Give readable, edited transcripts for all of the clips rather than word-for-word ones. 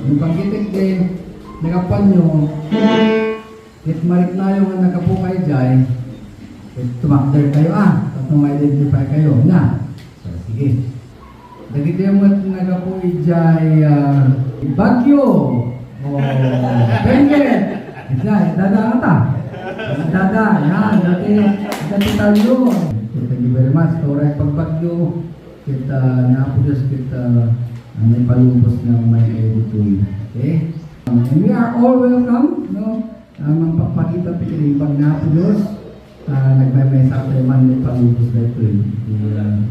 Yung pagkitik kay nagapan nyo, kit marik na yung nagapukay dyan, tumakder kayo tapos ma-identify kayo na. So, sige. Dagiti mo at nagapuy dyan, Bagyo, o Benguet, dada ata. Dada, yan, dati tayo. Thank you very much. Toray pagbagyo, kita naapos kita may palumpos na may editoy. Okay? And we are all welcome, no? Magpapakita pikiri pag naapos, nagmay sa tayo man may palumpos na ito.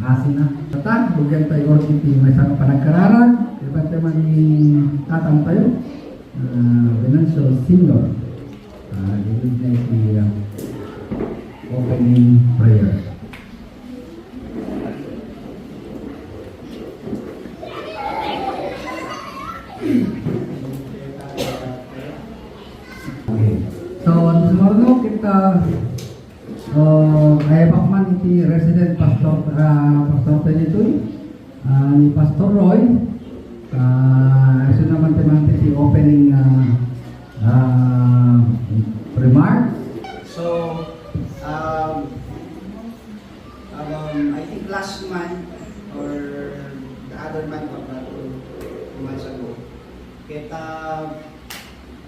Asin na. Tata, bugyan tayo orkiti may sa panagkararag, iba tayo man tatang tayo. Financial senior. Dito na iti opening prayer. So, tomorrow kita kaya pakman iti resident pastor tayo ito ni Pastor Roy. So naman tayo si opening remarks. So, I think last month or the other month of that 2 months ago,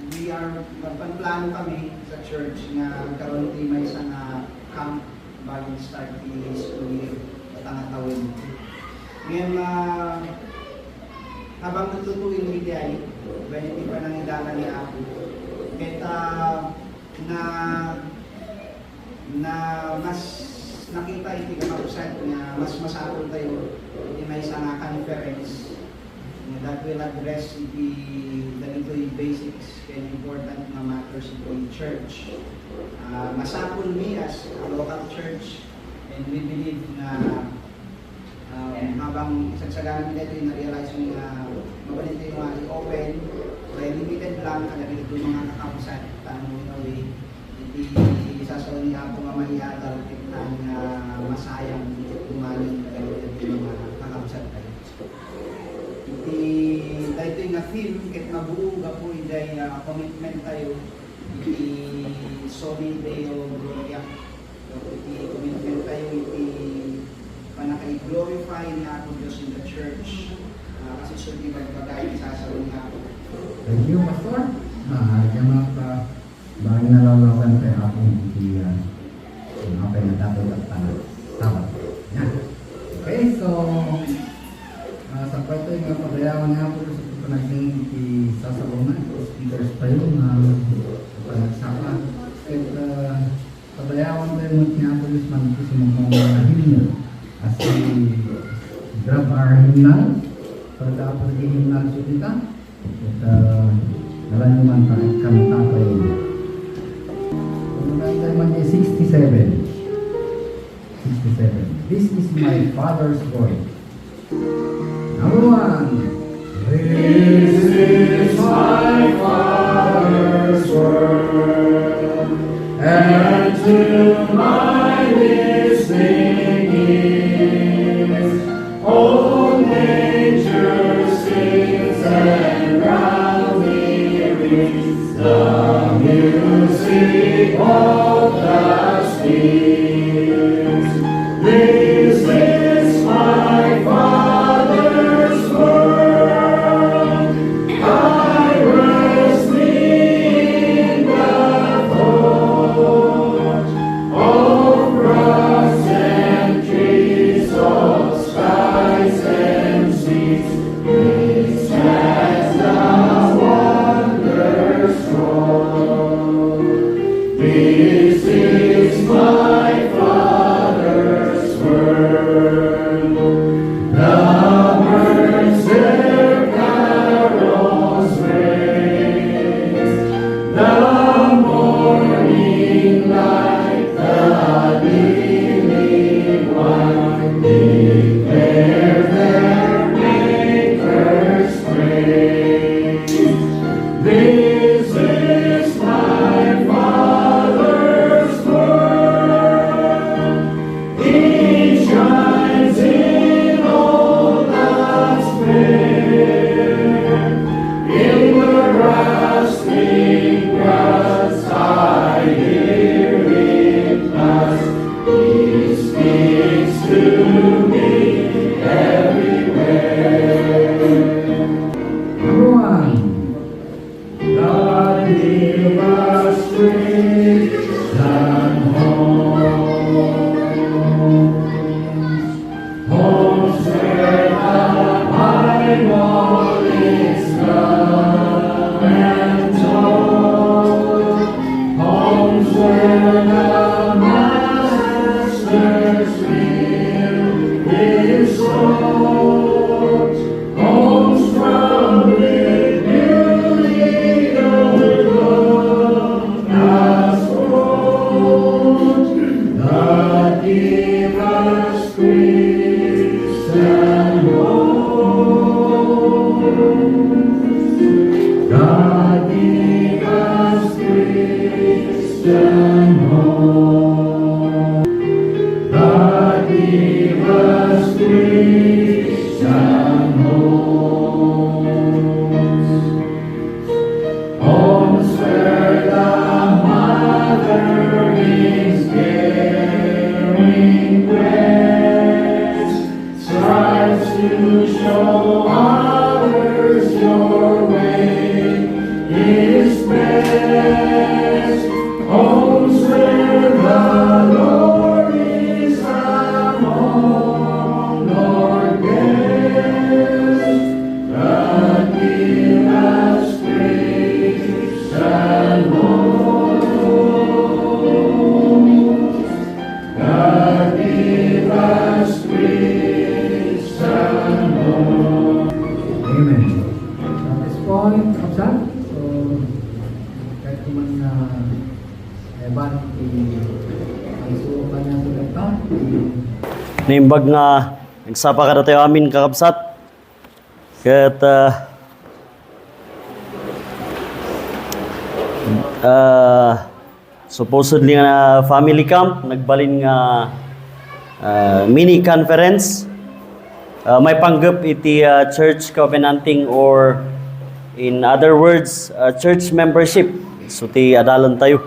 we are magpanplano kami sa church na karon ti may isang camp bago start the school year patangatawin. Ngayon habang natutuin mo iti ay ganyan pa nang idala ni Apo na mas nakita iti kamapusat na mas masapol tayo iti may isang conference that will address the basics and important na matters in church. Masapul me as a local church, and we believe na habang sagsaganan nila ito, na-realize mo na mabalit yung i-open, kaya limited lang kada ito mga kakapusat tanong away, hindi sasaw niya ako mamayadal ang masayang umaling kada ito mga kakapusat tayo. Dahil ito yung film, kahit mabuo ka po yung commitment tayo, solid tayo, gloria. Commitment tayo, panaka-glorify na ako Diyos in the church. Kasi suli magbagay, sasaroon nga ako. Thank you, Pastor. Diyan bagay na lalawan tayo akong okay na dapat at tapat. Yan. Okay, so sa pwede nga padayawan nga po sa panaging sasalungan o speakers tayo na panagsama. At padayawan tayo mo nga po yung manipis mo mga himnal. As we grab our himnal, para dapat yung himnal sa kita. At alam nyo man kanta tayo. Kung tayo man yung 67. This is my Father's voice. Number 1. This is my Father's word, and to my listening ears, all nature sings and roundly rings the music of the spheres. This is my Father's word. I rest in the thought of rocks and trees, of skies and seas. This has the wonder strong. This is my Nimbag nga nagsapa ka na tayo amin kakabsat. Kat supposedly nga family camp, nagbalin nga mini conference. May panggap iti church covenanting or in other words, church membership. So ti adalan tayo.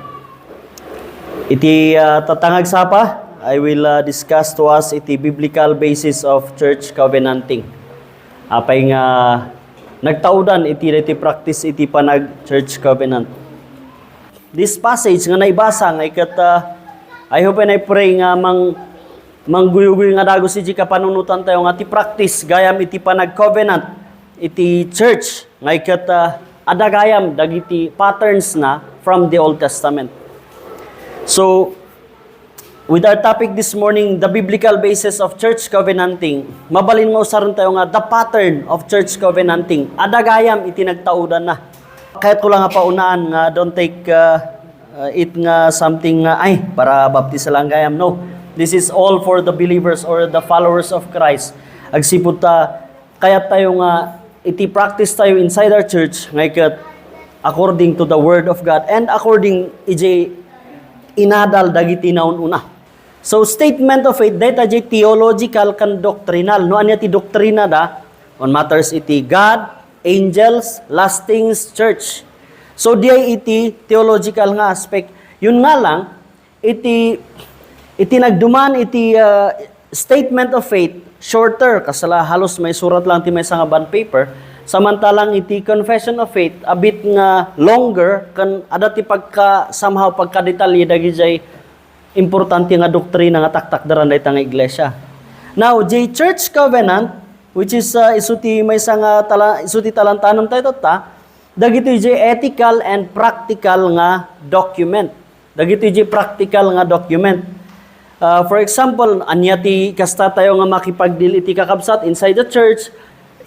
Iti tatangag sapa, I will discuss to us iti biblical basis of church covenanting. Apay nga nagtaudan iti practice iti panag church covenant. This passage nga naibasa nga ikat I hope and I pray nga mangguyo-guyo nga dagos iti kapanunutan tayo nga ti practice gayam iti panag covenant iti church nga ikat adagayam dagiti patterns na from the Old Testament. So with our topic this morning, the biblical basis of church covenanting, mabalin mo usaron tayo nga the pattern of church covenanting. Adagayam iti nagtaudan na. Kahit ko lang nga paunaan nga don't take it nga something nga ay para baptisa lang gayam. No. This is all for the believers or the followers of Christ. Agsipud ta kaya tayo nga iti practice tayo inside our church nga ikat according to the word of God and according iti inadal dagiti naun una. So statement of faith data jay theological kan doctrinal. No anya ti doktrina da on matters iti God, angels, last things, church. So diay iti theological nga aspect. Yun nga lang iti nagduman iti statement of faith shorter kasala halos may surat lang ti may nga bond paper. Samantalang iti confession of faith a bit nga longer kan ada ti pagka somehow pagka-detalye dagiti importante nga doktrina nga taktakdaran dayta nga iglesia. Now, the church covenant which is isuti may nga isuti talantanon tayo ta dagiti ethical and practical nga document. Dagiti practical nga document. For example, anya ti kasta tayo nga makipagdili ti kakabsat inside the church,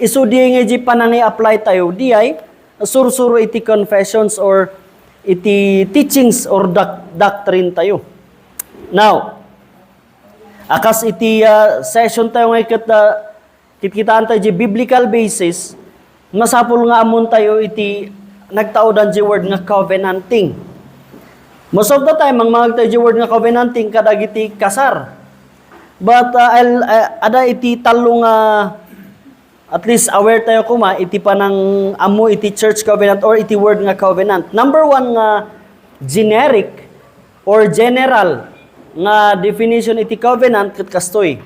isu di nga panangi apply tayo di ay sursuro iti confessions or iti teachings or doctrine tayo. Now, akas iti session tayo nga kitkitaan tayo di biblical basis, masapul nga amon tayo iti nagtaudan di word nga covenanting. Most of the time, ang mga tayo word nga covenanting kadagiti kasar. But ada iti talong at least aware tayo kuma iti panang amo iti church covenant or iti word nga covenant. Number one nga generic or general nga definition iti covenant ket kastoy.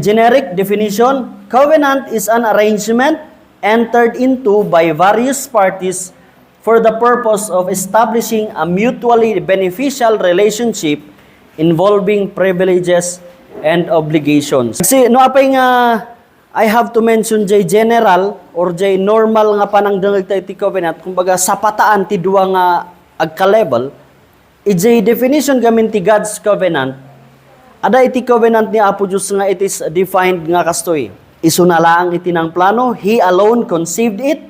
Generic definition, covenant is an arrangement entered into by various parties for the purpose of establishing a mutually beneficial relationship involving privileges and obligations. Kasi no apay nga I have to mention jay general or jay normal nga panangdangag tayo ti covenant, kumbaga sapataan ti duwa nga agka-level, ijay definition gamin ti God's covenant. Ada iti covenant ni Apo Diyos nga it is defined nga kastoy. Isunalaang iti ng plano, He alone conceived it,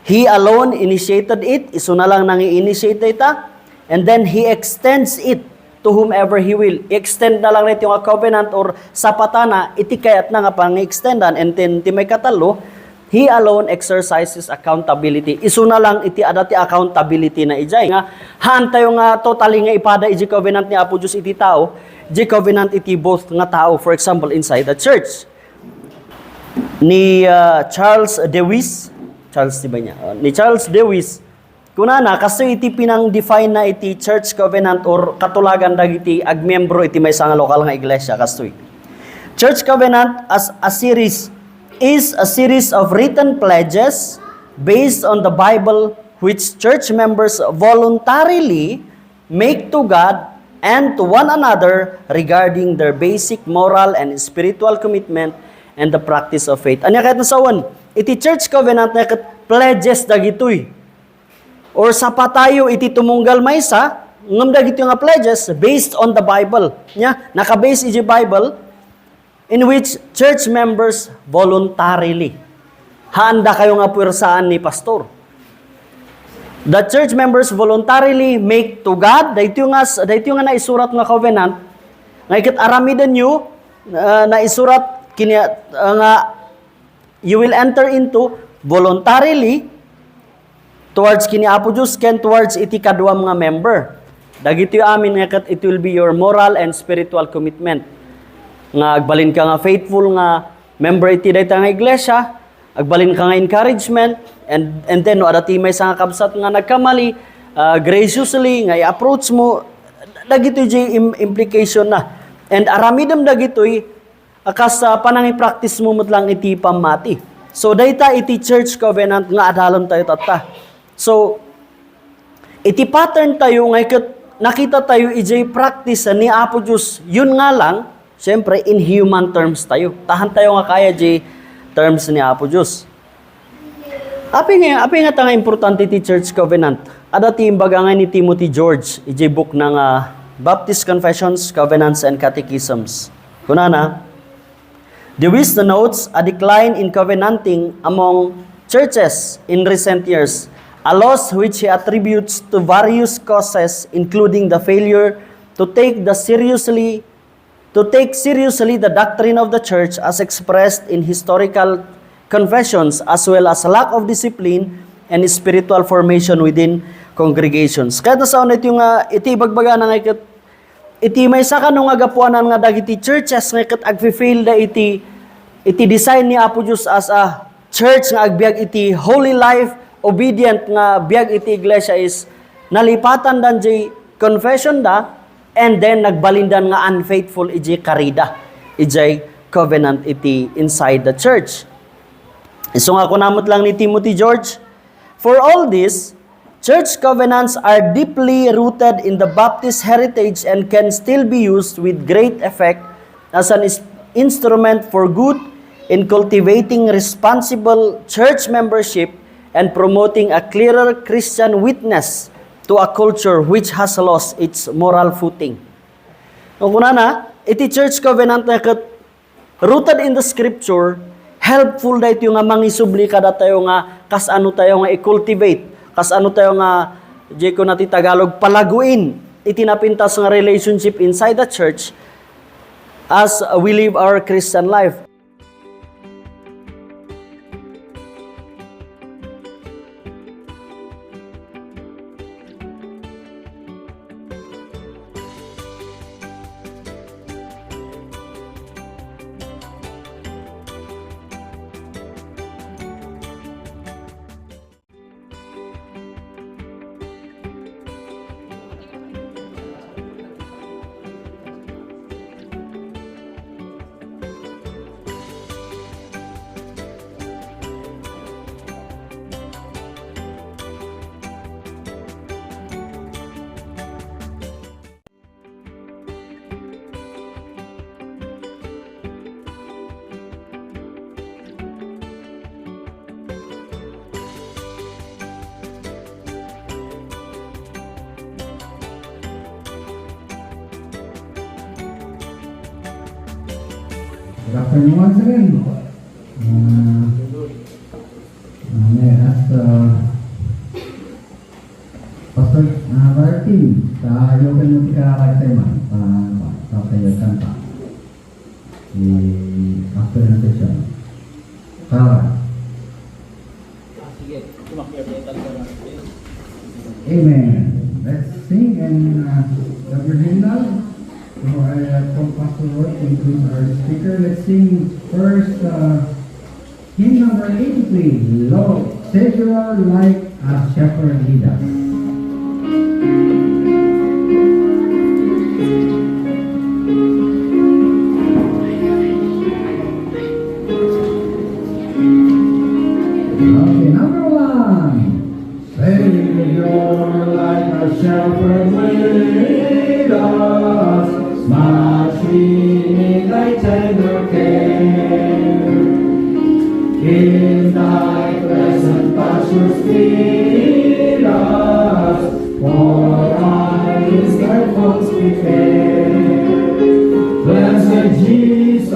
He alone initiated it, isunalang nang i-initiate ita, and then He extends it to whomever He will. I-extend na lang ito yung covenant or sapatana, iti kayat na nga pang-extendan, and then ti may katalo, He alone exercises accountability. Isuna lang iti adati accountability na ijay. Nga, haan tayo nga totally nga ipada iti covenant ni Apo Diyos iti tao, iti covenant iti both nga tao, for example, inside the church. Ni Charles Lewis, ni Charles Lewis, kunana, kasi iti pinang-define na iti church covenant or katulagan dagiti agmembro iti may nga lokal nga iglesia, kastoy. Church covenant is a series of written pledges based on the Bible which church members voluntarily make to God and to one another regarding their basic moral and spiritual commitment and the practice of faith. Anya kahit nasawan, iti church covenant na pledges dagitoy. Or sa patayo iti tumunggal maysa, ngam dagito nga pledges based on the Bible. Nya, naka-base iti Bible in which church members voluntarily. Handa kayo nga puwersaan ni pastor. The church members voluntarily make to God, dahito nga naisurat nga covenant, Nga aramidan nyo na isurat kini nga you will enter into voluntarily towards kini Apo Diyos ken towards iti kadwa mga member. Dagiti amin nga ket it will be your moral and spiritual commitment. Nga agbalin ka nga faithful nga member iti dayta nga iglesia, agbalin ka nga encouragement, and then no adati may nga kabsat nga nagkamali, graciously nga i-approach mo, dagito implication na. And aramidam dagitoy akas panangi practice mo lang iti pamati. So dayta iti church covenant nga adalon tayo tata. So iti pattern tayo nga nakita tayo iti practice ni Apo Diyos, yun nga lang, siyempre in human terms tayo. Tahan tayo nga kaya iti terms ni Apo Diyos. Api nga tanga importante ti church covenant. Adati imbaga nga ni Timothy George, iti book ng Baptist Confessions, Covenants, and Catechisms. Kunana, the wisdom notes a decline in covenanting among churches in recent years, a loss which he attributes to various causes, including the failure to take seriously the doctrine of the church as expressed in historical confessions, as well as lack of discipline and spiritual formation within congregations. Kaya sa una iti bagbaga na nga iti may saka nung agapuanan nga dagiti churches nga agfi-fail da iti design ni Apo Diyos as a church nga agbiag iti holy life, obedient nga biag iti iglesia is nalipatan dan jay confession da, and then nagbalindan nga unfaithful iti karida, iti covenant iti inside the church. So nga kunamot lang ni Timothy George, for all this, church covenants are deeply rooted in the Baptist heritage and can still be used with great effect as an instrument for good in cultivating responsible church membership and promoting a clearer Christian witness to a culture which has lost its moral footing. Kung kunana, iti church covenant na rooted in the scripture, helpful da ito nga mangisubli kada tayo nga kas ano tayo nga i-cultivate, kas ano tayo nga ko nati Tagalog palaguin itinapintas nga relationship inside the church as we live our Christian life. Good afternoon once again. May I ask Pastor Martin, tayo kan mo tika kay man pa tayo kan pa. After the session. Sige, tumakyat tayo talaga. Amen. Let's sing and the hymnal. Before I call Pastor Roy to introduce our speaker, let's sing first hymn number 83, Lord, Savior like a shepherd lead us. Okay, number 1. Savior like a shepherd lead us, smiling thy tender care. In thy pleasant pastures feed us, for eyes thy folds prepare. Blessed Jesus,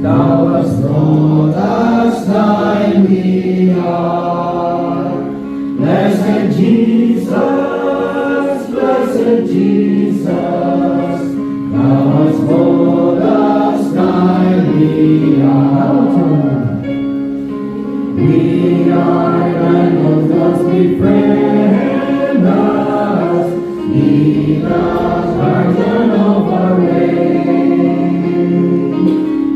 thou hast brought us thine heart. Blessed Jesus, blessed We are animals, God's befriend us. Lead us, guardian of our way.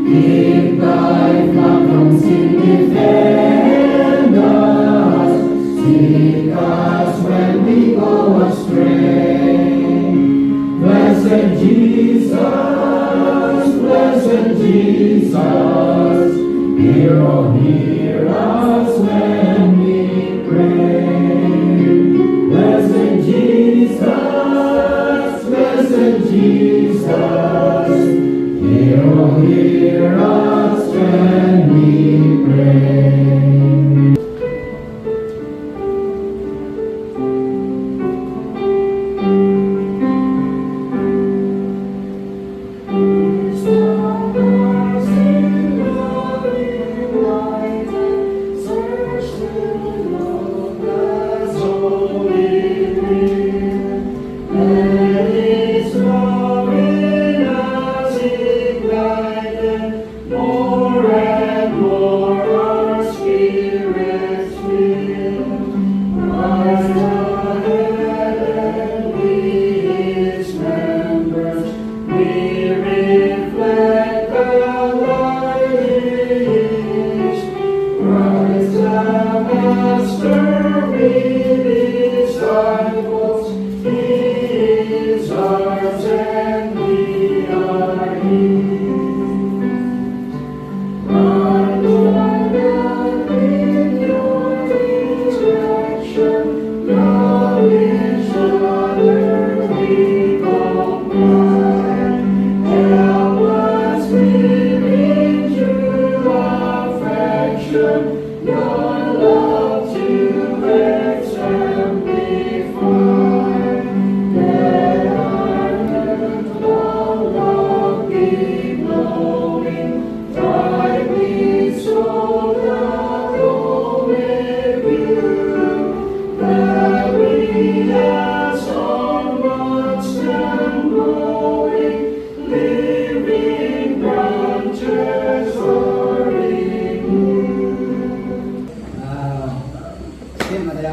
Keep thy flock from sin, defend us. Seek us when we go astray. Blessed Jesus, hear, oh, hear us when we pray. Blessed Jesus, hear, oh, hear us when we pray.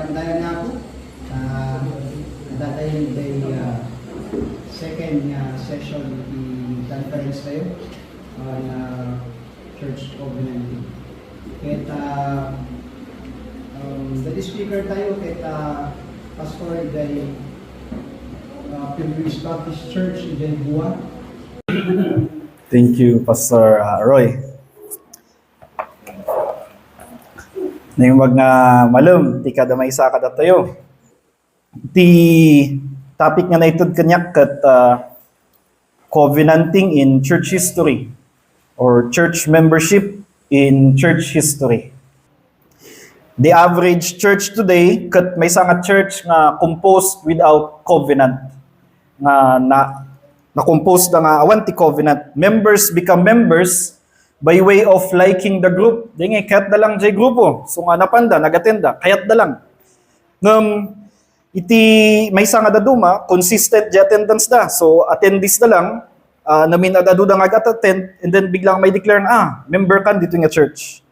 Madaya na ako. Dadayon kay second session di conference tayo on Church Covenant. Kita the speaker tayo kita Pastor Jay Pilgrims Baptist Church Jay Bua. Thank you, Pastor Roy. Ngayong mga malum, ti kada may isa kada tayo. Ti topic nga naitod kanyak kat covenanting in church history or church membership in church history. The average church today kat may isa nga church nga composed without covenant. Na composed nga awan ti covenant. Members become members by way of liking the group. Di nga, kayat da lang jay grupo. So nga napanda, nagatenda, kayat da lang. Iti may isa nga daduma, consistent di attendance da. So attendees da lang, namin adado da nga attend, and then biglang may declare na, member kan dito nga church.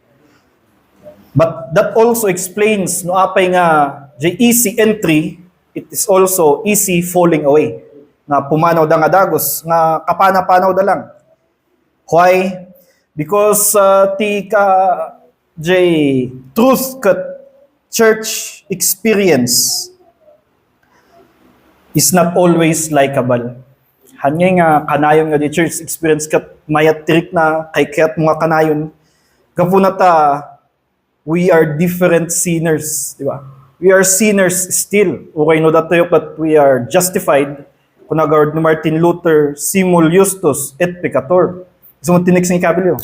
But that also explains, no apay nga jay easy entry, it is also easy falling away. Na pumanaw da nga dagos, nga kapana-panaw da lang. Why? Because truth kat church experience is not always likable. Hanya nga kanayon nga di church experience kat mayat tirik na kay kaya't mga kanayon. Kapunata, we are different sinners, di ba? We are sinners still. Okay no datoyo kat we are justified. Kunagawad ni Martin Luther, simul justus et peccator. Gusto mo tinik sa ikabilyo?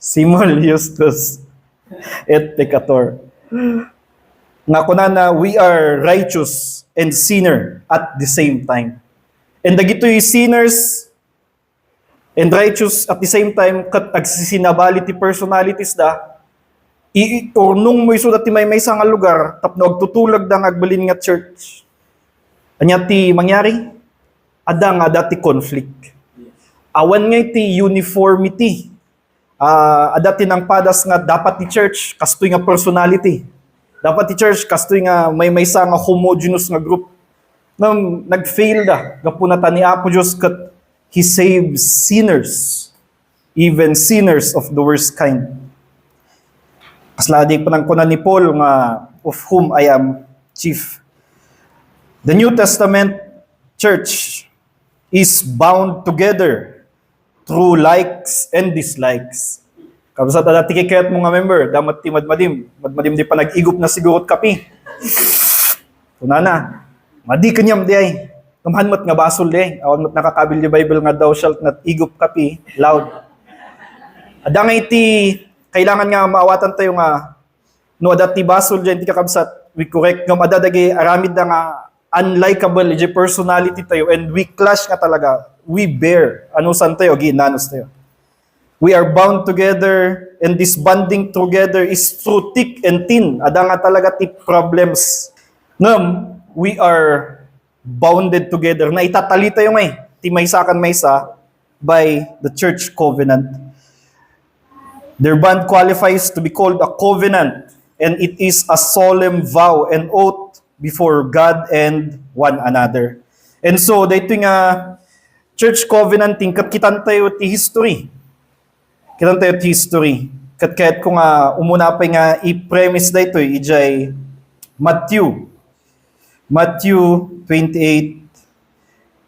Simul justus et peccator. Nga kunana, we are righteous and sinner at the same time. And dagitoy sinners and righteous at the same time kat agsisinability personalities da, or nung mo iso dati may nga lugar, tapno agtutulag da agbalin nga church. Anya ti mangyari? Ada nga dati conflict. Awan nga iti uniformity Adati ng padas nga dapat ti church kastoy nga personality. Dapat ti church kastoy nga may maysa nga homogeneous nga group. Nang nag-fail da, gapunatan ni Apo Diyos kat He saves sinners, even sinners of the worst kind. Kasladi pa ng kunan ni Paul nga, of whom I am chief. The New Testament church is bound together through likes and dislikes. Kabasa dati kikayat mo nga member, damat ti madmadim di pa nag-igop na sigurot kapi. Tunana, madi kanyam di ay, kamhanmat nga basol di ay, awan mat nakakabil di Bible nga thou shalt not igop kapi, loud. Adang iti, kailangan nga maawatan tayo nga, no adat ti basol di, hindi kakabsat, we correct, ngam adadagi aramid na nga, unlikable, di personality tayo, and we clash nga talaga, we bear, ano san tayo, ginanos tayo. We are bound together, and this bonding together is through thick and thin. Ada nga talaga ti problems. Ngam, we are bounded together. Na itatali tayo ngay, ti maysa kan maysa, by the church covenant. Their bond qualifies to be called a covenant, and it is a solemn vow and oath before God and one another. And so, dito nga, church covenanting, kat kitan tayo ti history. Kitan tayo ti history. Kat kahit kung umuna pa nga i-premise dito, ijay Matthew 28,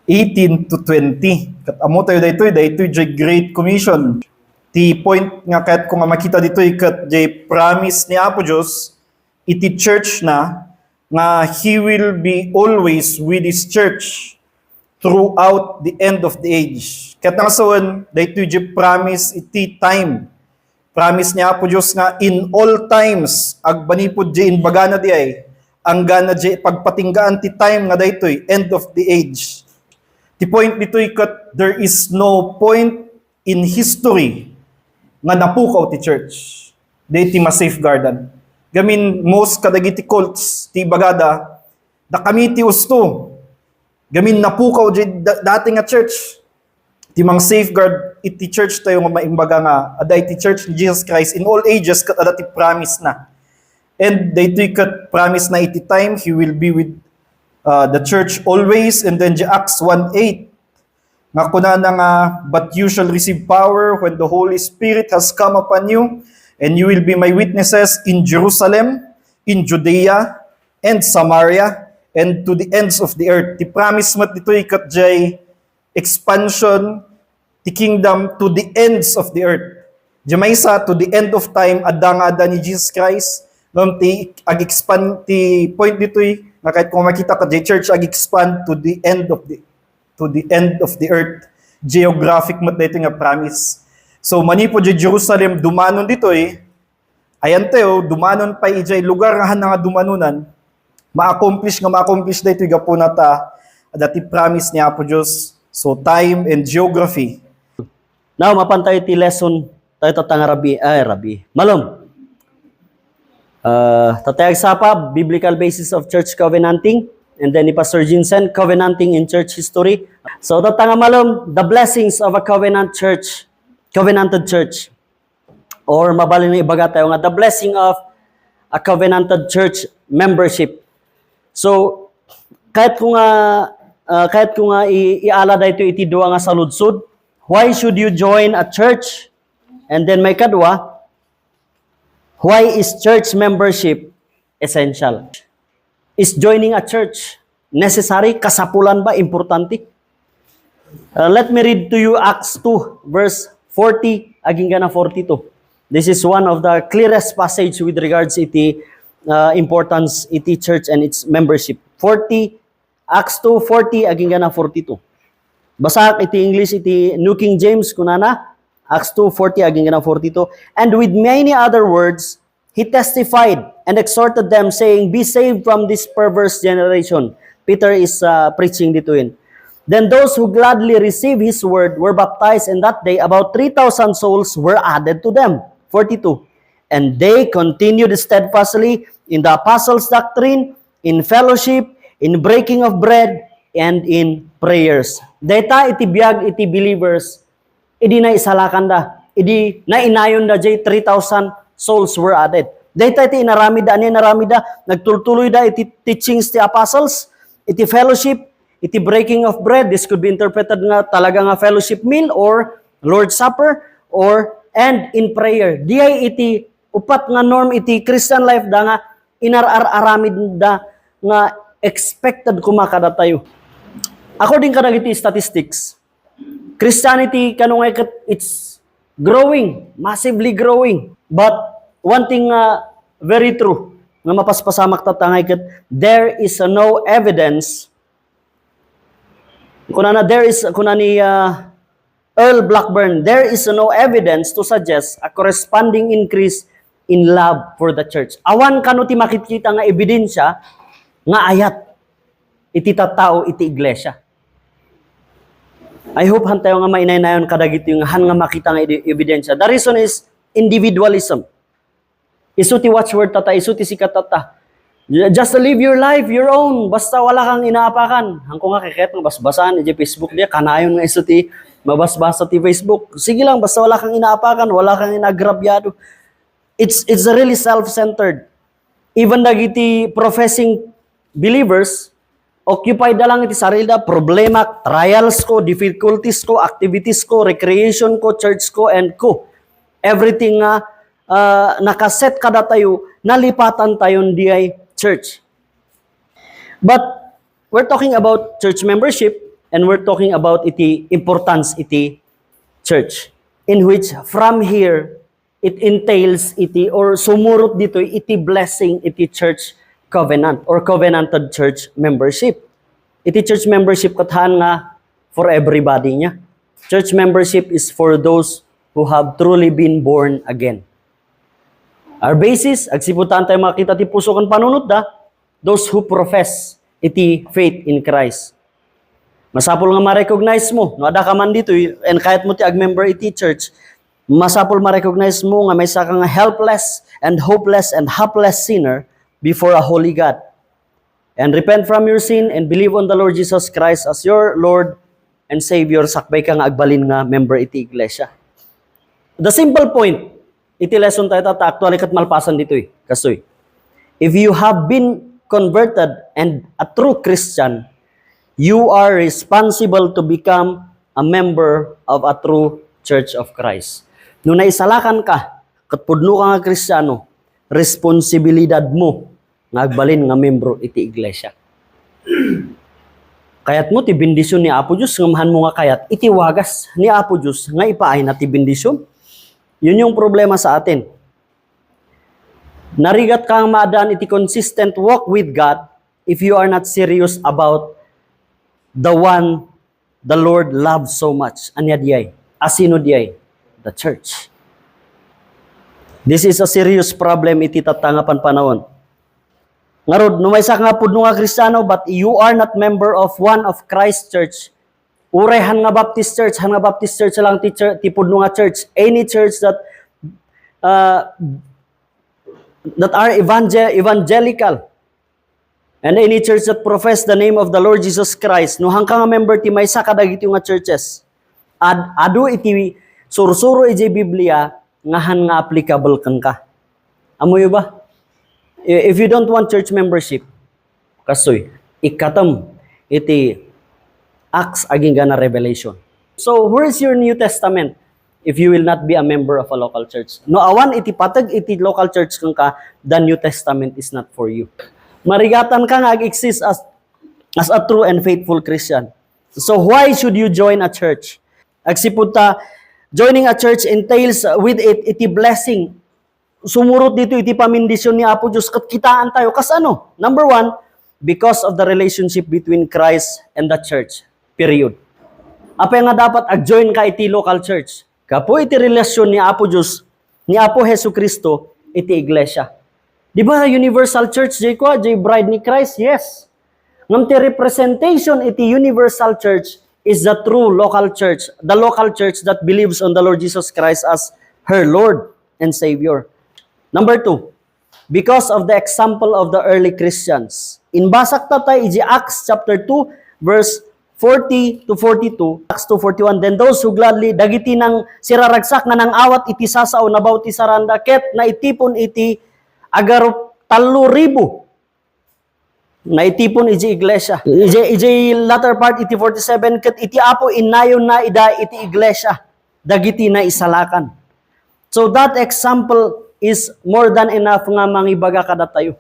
18 to 20. Kat amo tayo dito ijay Great Commission. Ti point nga kahit kung makita dito, kat jay promise ni Apo Diyos, iti church na, nga He will be always with His church throughout the end of the age. Kaya nga sawan, dahito yung promise iti time. Promise niya po Diyos nga in all times, agbanipod di inbaga na di ay, ang gana di pagpatinggaan ti time nga dahito end of the age. Ti point dito kat there is no point in history nga napukaw ti church. Dahito ma-safeguardan. Gamin most kadagiti cults ti bagada da kami ti usto gamin napukaw dati nga church ti mang safeguard iti church tayo nga maimbaga nga aday ti church ni Jesus Christ in all ages kat adati promise na, and daytoy kat promise na iti time He will be with the church always. And then Acts 1:8 nga kunana nga, but you shall receive power when the Holy Spirit has come upon you, and you will be my witnesses in Jerusalem, in Judea, and Samaria, and to the ends of the earth. Ti promise mat dito ikat jay expansion, ti kingdom to the ends of the earth. Jamaysa to the end of time, adda ni Jesus Christ. Ngam ti ag-expand ti point dito nga kahit kung makita ka jay church ag-expand to the end of the earth. Geographic mat dito nga promise. So manipo di Jerusalem dumanon dito ayan tayo dumanon pa ijay lugar nga dumanunan ma-accomplish dito gapo na ta dati promise ni Apo Diyos. So time and geography. Now mapantay ti lesson tayo tatang rabi malom. Tatayag sapa biblical basis of church covenanting, and then ni Pastor Jinsen covenanting in church history. So tatang malom the blessings of a covenanted church, or mabalin na ibaga tayo nga the blessing of a covenanted church membership. So kahit kung iala dito iti duwa nga saludsod, why should you join a church? And then may kadwa, why is church membership essential? Is joining a church necessary? Kasapulan ba? Importante? Let me read to you Acts 2 verse 40 aging gana 42. This is one of the clearest passage with regards iti importance iti church and its membership. Acts 2:40 aging gana 42. Basa iti English iti New King James kunana Acts 2:40 aging gana 42. And with many other words he testified and exhorted them saying, be saved from this perverse generation. Peter is preaching dito in. Then those who gladly received his word were baptized, and that day about 3,000 souls were added to them. 42. And they continued steadfastly in the apostles' doctrine, in fellowship, in breaking of bread, and in prayers. Data iti biyag iti believers, idi na isalakan da. idi nainayon da jay 3,000 souls were added. Dayta iti inaramida, nagtultuloy da iti teachings ti apostles, iti fellowship, iti breaking of bread. This could be interpreted nga talaga nga fellowship meal or Lord's Supper and in prayer. Diay iti upat nga norm iti Christian life da nga inarar-aramid da nga expected kumakada tayo. According kadag iti statistics, Christianity kanong it's growing, massively growing. But one thing very true nga mapaspasamak tatangay ket there is no evidence kunani Earl Blackburn, there is no evidence to suggest a corresponding increase in love for the church. Awan kano ti makikita nga ebidensya nga ayat iti tattao iti iglesia. I hope hantayo nga mainaynayon kadagiti yung han nga makita nga ebidensya. The reason is individualism. Isu ti watchword tata, isu ti sikat tata. Just to live your life, your own. Basta wala kang inaapakan. Hangko nga kikit ng basbasan, iti Facebook dia, kanayon nga isu ti mabasbasa ti Facebook. Sige lang, basta wala kang inaapakan, wala kang inagrabyado. It's really self-centered. Even dagiti professing believers, occupied na lang iti sarili da, problema, trials ko, difficulties ko, activities ko, recreation ko, church ko, and ko. Everything nga nakaset kada tayo, nalipatan tayo di ay church. But we're talking about church membership and we're talking about iti importance iti church, in which from here it entails iti or sumurot dito iti blessing iti church covenant or covenanted church membership. Iti church membership katahan nga for everybody niya. Church membership is for those who have truly been born again. Our basis, agsiputan tayo makita ti puso kan panunot da, those who profess iti faith in Christ. Masapol nga ma-recognize mo, no ada ka man dito, and kahit mo ti ag-member iti church, masapol ma-recognize mo nga may saka nga helpless and hopeless and hapless sinner before a holy God. And repent from your sin and believe on the Lord Jesus Christ as your Lord and Savior, sakbay ka nga agbalin nga member iti iglesia. The simple point, iti lesson tayo tata, actually kat malpasan dito kasoy. If you have been converted and a true Christian, you are responsible to become a member of a true Church of Christ. Nung naisalakan ka, kat pudno ka nga Kristiyano, responsibilidad mo nga agbalin nga membro iti iglesia. Kayat mo ti bendisyon ni Apo Diyos, ngamahan mo nga kayat, iti wagas ni Apo Diyos nga ipaay na ti bendisyon. Yun yung problema sa atin. Narigat kang maadaan iti consistent walk with God if you are not serious about the one the Lord loves so much. Anya diyay? Asino diyay? The church. This is a serious problem iti tatangapan panahon. Ngarod, numaysa nga pudno nga Kristiyano, but you are not member of one of Christ Church. Uray han nga Baptist Church lang ti pudno nga church. Any church that are evangelical and any church that profess the name of the Lord Jesus Christ, no hangka nga member ti maysa kadagiti nga churches. Adu iti sursuro iti Biblia ngahan nga applicable kan ka. Amoy ba? If you don't want church membership, kasoy, ikatam iti Acts aging gana Revelation. So, where is your New Testament if you will not be a member of a local church? No awan iti patag iti local church kang ka, the New Testament is not for you. Marigatan ka nga ag-exist as a true and faithful Christian. So, why should you join a church? Agsipunta, joining a church entails with it iti blessing. Sumurot dito iti pamindisyon ni Apo Diyos kat kitaan tayo. Kas ano? Number one, because of the relationship between Christ and the church. Period. Apa nga dapat ag-join ka iti local church? Kapo iti relasyon ni Apo Diyos, ni Apo Hesu Kristo, iti iglesia. Di ba universal church, jay bride ni Christ? Yes. Ngam ti representation iti universal church is the true local church, the local church that believes on the Lord Jesus Christ as her Lord and Savior. Number two, because of the example of the early Christians. In basak tatay iti Acts chapter 2, verse 40 to 42, Acts 2:41, then those who gladly dagiti nang siraragsak nga nang awat iti sasaw na bawti saranda ket na itipon iti agar 3,000 na itipon iti iglesia. Iti latter part iti 47 ket iti apo inayon na ida iti iglesia dagiti na isalakan. So that example is more than enough nga mangibaga kada tayo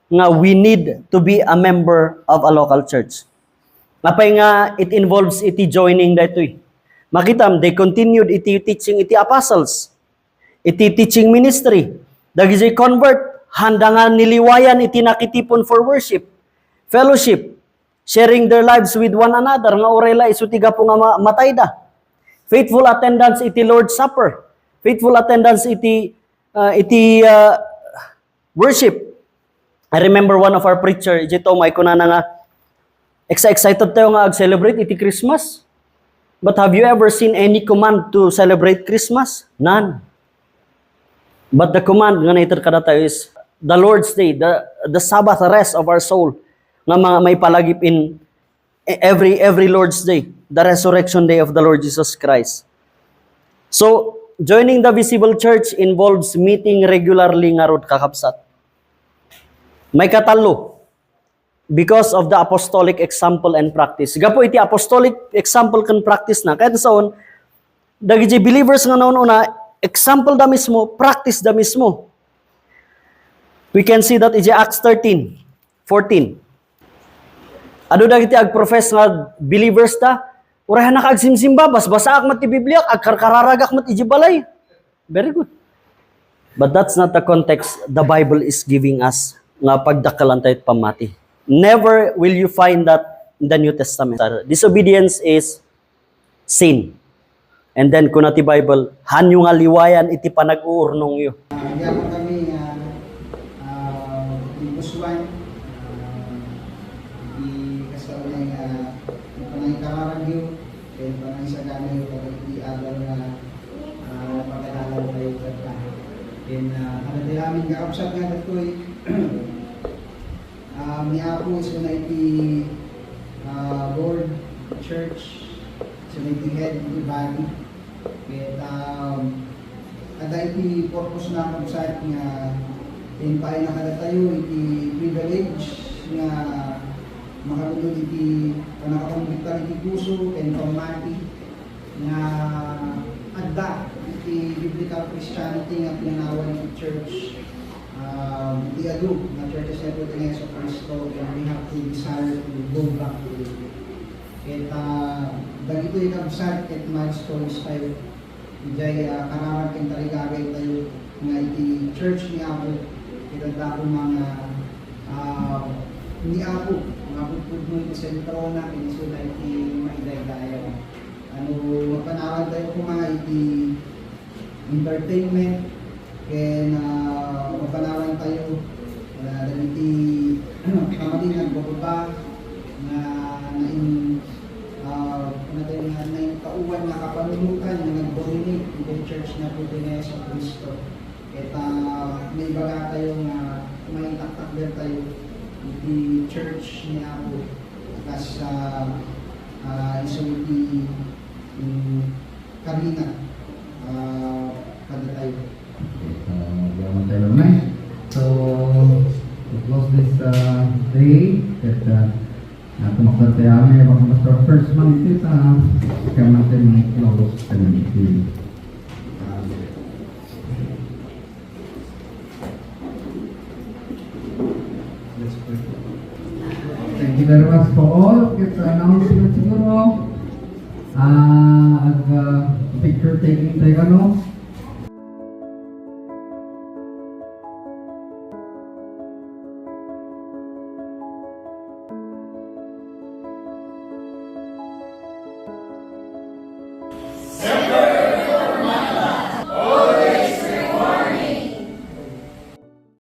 nga we need to be a member of a local church. Napay nga it involves iti joining daytoy. Makitam they continued iti teaching iti apostles. Iti teaching ministry. Dagiti convert handa nga niliwayan iti nakitipon for worship, fellowship, sharing their lives with one another nga orela isu ti gapu nga matayda. Faithful attendance iti Lord's Supper. Faithful attendance iti worship. I remember one of our preacher, iti Tomay kunana nga excited tayo nga ag-celebrate iti Christmas. But have you ever seen any command to celebrate Christmas? None. But the command nga naiter kada tayo is the Lord's Day, the Sabbath rest of our soul nga may palagip in every Lord's Day, the resurrection day of the Lord Jesus Christ. So, joining the visible church involves meeting regularly nga rod kakapsat. May katalo, because of the apostolic example and practice. Gapo iti apostolic example kan practice na. Kaya saon, dagiti believers nga noon una, example da mismo, practice da mismo. We can see that iti Acts 13:14. Ado dagiti agprofess nga believers ta, urahan na kaagsimsimba, basbasaak mat ti Biblia, agkarkararagak mat iti balay. Very good. But that's not the context the Bible is giving us nga pagdakalan tayo pamati. Never will you find that in the New Testament. Disobedience is sin. And then, kung nati Bible, hanyo nga liwayan iti panag-uurnong yo. Diyan po kami di Buswan, di kasaunay panay kararagyo, kaya panay sa ganay pag di agal na napagalalan tayo ka. Then, ano din namin kakapsat nga datoy, niapo so na iti board church so na iti head iti body ket ada iti purpose na kapsat nga tinpay na kada tayo iti privilege nga makalunod iti panakapangbiktar iti puso ken pamati nga adda iti biblical Christianity nga pinanawan iti church. The ado na churches na ito tingin sa Kristo, and we have to desire to go back to it. At dagito yung kabsat at milestones tayo, ijay kararan kong tarigagay tayo nga iti church ni Apo, kita po mga ni Apo, mga putpud iti sentro na, pinisula iti maiday-dayo. Ano, mapanawan tayo po mga iti entertainment, kaya mapanawan tayo daliti kamali nagbababa na kauwan na kapanulutan na nag-dominate in church na po din sa Kristo. At may baga tayo na may taktakder tayo di church niya po kas isulti karina kada tayo. So, to close this day, that tumakot tayo kami, baka first month ito, kaya natin close the meeting. Thank you very much for all. It's announcement siguro. Picture taking tayo,